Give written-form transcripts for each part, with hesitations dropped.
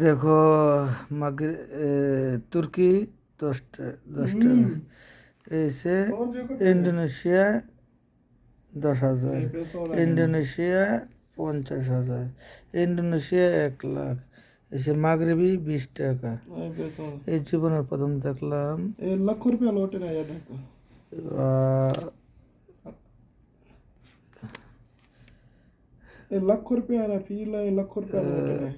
देखो तुर्की 10 টাকা ऐसे इंडोनेशिया 10,000 इंडोनेशिया 50,000 इंडोनेशिया 1 লাখ ऐसे मागरेबी 20 টাকা এই জীবনের প্রথম দেখলাম ₹1,00,000 लौटे ना याद है ₹1,00,000 ना पीला ₹1,00,000 लौटे ना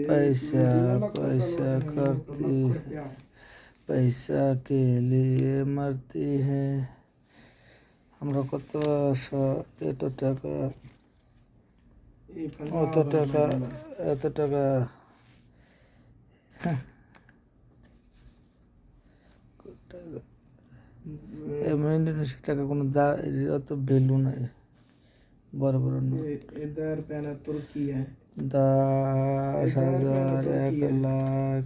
पैसा पैसा करती पैसा के लिए मरती है আমরা কত এত টাকা অত টাকা এত টাকা ইন্ডোনেশিয়ার টাকা কোনো অত ভ্যালু নাই বড় বড় इधर पहना तुर्की है 10,000 1 লাখ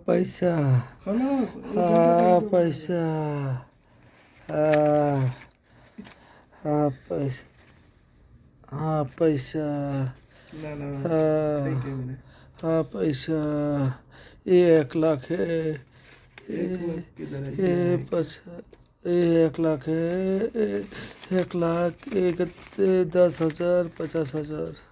पैसा खलास पैसा पैसा ना ना पैसा ये 1 लाख है ये 1 लाख है 1 लाख 10,000 50,000